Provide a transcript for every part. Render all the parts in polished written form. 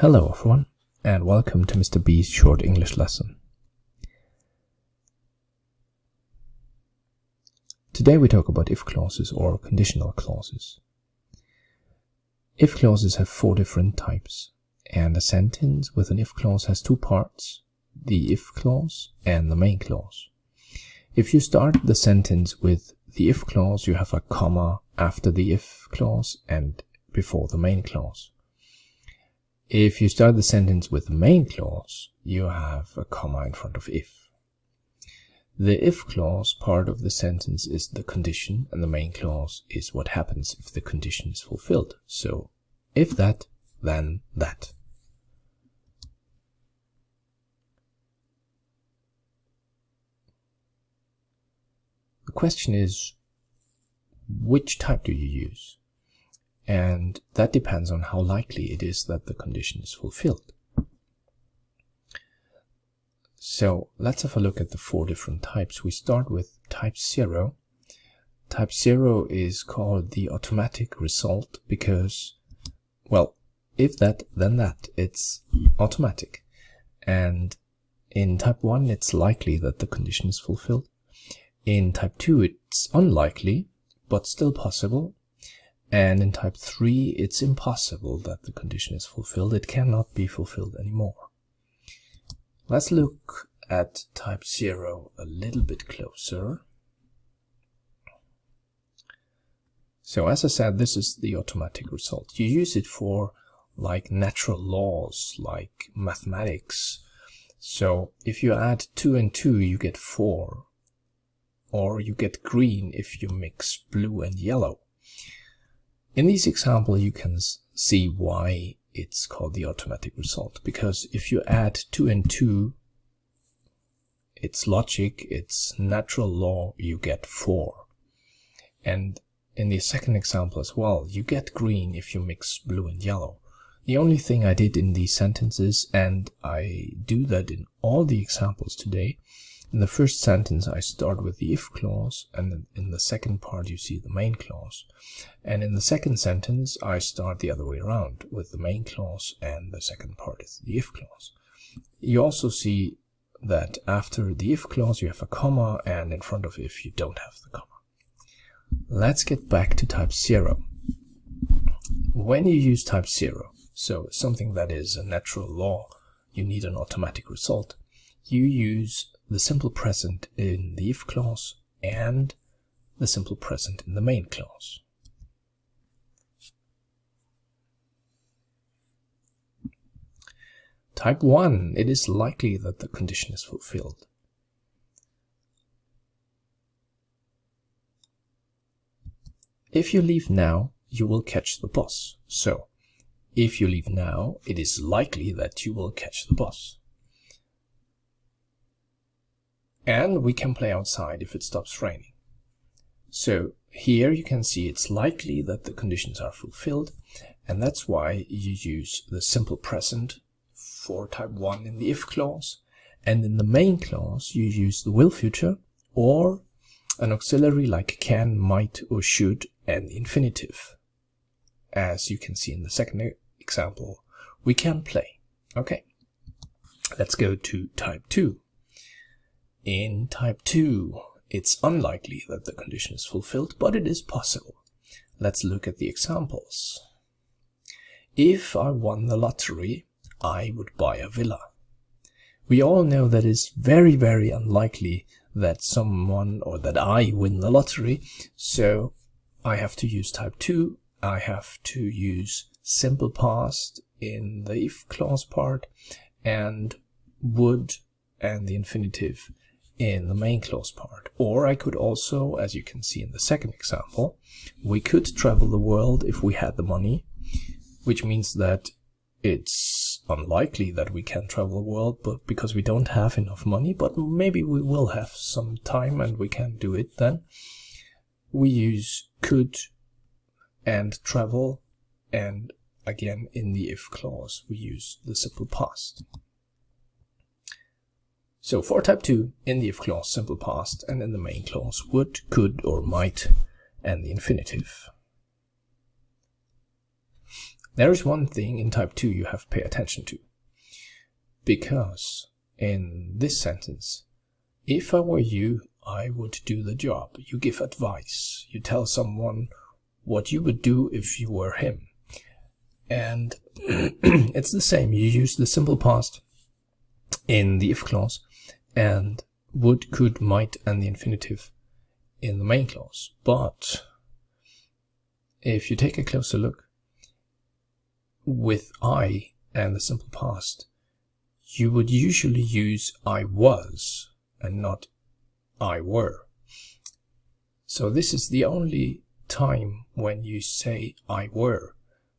Hello everyone, and welcome to Mr. B's short English lesson. Today we talk about if clauses or conditional clauses. If clauses have 4 different types, and a sentence with an if clause has 2 parts, the if clause and the main clause. If you start the sentence with the if clause, you have a comma after the if clause and before the main clause. If you start the sentence with the main clause, you have a comma in front of if. The if clause part of the sentence is the condition, and the main clause is what happens if the condition is fulfilled. So, if that, then that. The question is, which type do you use? And that depends on how likely it is that the condition is fulfilled. So let's have a look at the 4 different types. We start with type 0. Type 0 is called the automatic result because, well, if that, then that. It's automatic. And in type 1, it's likely that the condition is fulfilled. In type 2, it's unlikely, but still possible. And in type 3, it's impossible that the condition is fulfilled. It cannot be fulfilled anymore. Let's look at type 0 a little bit closer. So as I said, this is the automatic result. You use it for like natural laws, like mathematics. So if you add 2 and 2, you get 4. Or you get green if you mix blue and yellow. In this example, you can see why it's called the automatic result. Because if you add 2 and 2, it's logic, it's natural law, you get 4. And in the second example as well, you get green if you mix blue and yellow. The only thing I did in these sentences, and I do that in all the examples today, in the first sentence I start with the if clause, and in the second part you see the main clause. And in the second sentence I start the other way around, with the main clause and the second part is the if clause. You also see that after the if clause you have a comma, and in front of if you don't have the comma. Let's get back to type 0. When you use type 0, so something that is a natural law, you need an automatic result, you use the simple present in the if clause and the simple present in the main clause. Type 1, it is likely that the condition is fulfilled. If you leave now, you will catch the bus. So, if you leave now, it is likely that you will catch the bus. And we can play outside if it stops raining. So here you can see it's likely that the conditions are fulfilled, and that's why you use the simple present for type 1 in the if clause, and in the main clause you use the will future or an auxiliary like can, might or should, and the infinitive. As you can see in the second example, we can play. Okay, let's go to type 2. In type 2, it's unlikely that the condition is fulfilled, but it is possible. Let's look at the examples. If I won the lottery, I would buy a villa. We all know that it's very, very unlikely that someone or that I win the lottery, so I have to use type 2. I have to use simple past in the if clause part, and would and the infinitive in the main clause part. Or I could also, as you can see in the second example, we could travel the world if we had the money, which means that it's unlikely that we can travel the world, but because we don't have enough money, but maybe we will have some time and we can do it then. We use could and travel, and again in the if clause we use the simple past. So for type 2, in the if clause, simple past, and in the main clause, would, could, or might, and the infinitive. There is one thing in type 2 you have to pay attention to. Because in this sentence, if I were you, I would do the job. You give advice. You tell someone what you would do if you were him. And it's the same. You use the simple past in the if clause and would, could, might, and the infinitive in the main clause. But if you take a closer look, with I and the simple past, you would usually use I was and not I were. So this is the only time when you say I were,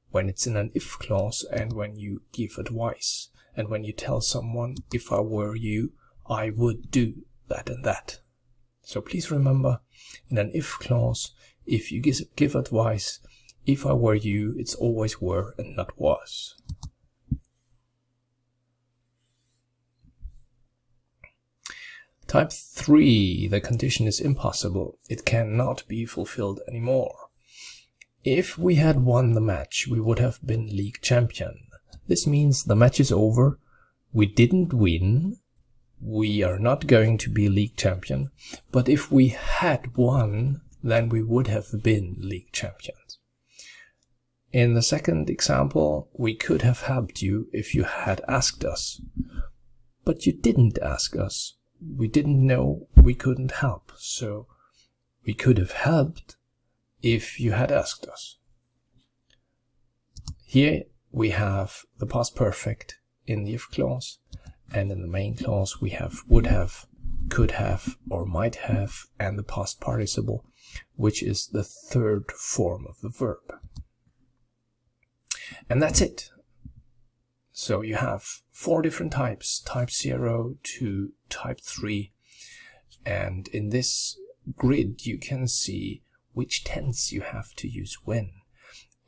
when it's in an if clause and when you give advice, and when you tell someone, if I were you, I would do that and that. So please remember, in an if clause, if you give advice, if I were you, it's always were and not was. Type 3, the condition is impossible. It cannot be fulfilled anymore. If we had won the match, we would have been league champion. This means the match is over. We didn't win. We are not going to be league champion. But if we had won, then we would have been league champions. In the second example, we could have helped you if you had asked us. But you didn't ask us. We didn't know, we couldn't help. So we could have helped if you had asked us. Here we have the past perfect in the if clause, and in the main clause we have would have, could have, or might have, and the past participle, which is the third form of the verb. And that's it. So you have 4 different types, type 0 to type 3, and in this grid you can see which tense you have to use when.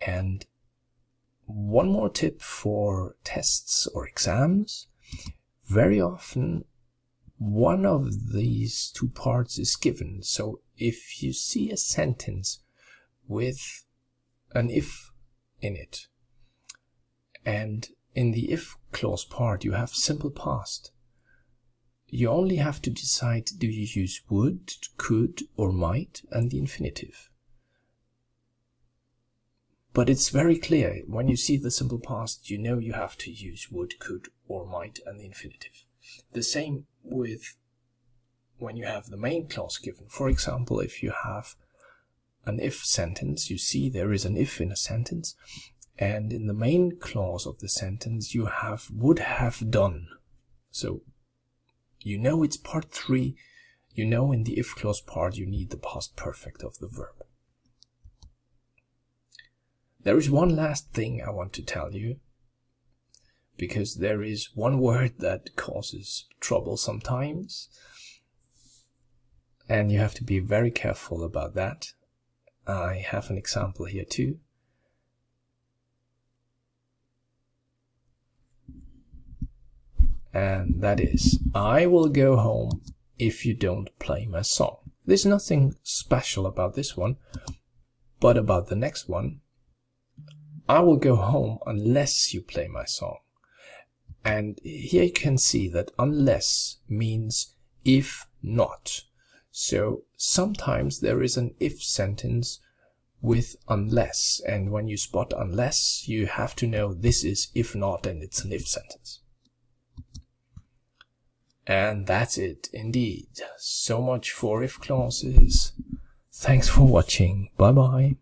And one more tip for tests or exams: very often one of these 2 parts is given. So if you see a sentence with an if in it, and in the if clause part you have simple past, you only have to decide, do you use would, could, or might, and the infinitive. But it's very clear, when you see the simple past, you know you have to use would, could, or might, and the infinitive. The same with when you have the main clause given. For example, if you have an if sentence, you see there is an if in a sentence, and in the main clause of the sentence you have would have done. So you know it's part 3, you know in the if clause part you need the past perfect of the verb. There is one last thing I want to tell you, because there is one word that causes trouble sometimes, and you have to be very careful about that. I have an example here too. And that is, I will go home if you don't play my song. There's nothing special about this one, but about the next one, I will go home unless you play my song. And here you can see that unless means if not. So sometimes there is an if sentence with unless, and when you spot unless, you have to know this is if not, and it's an if sentence. And that's it indeed. So much for if clauses. Thanks for watching. Bye bye.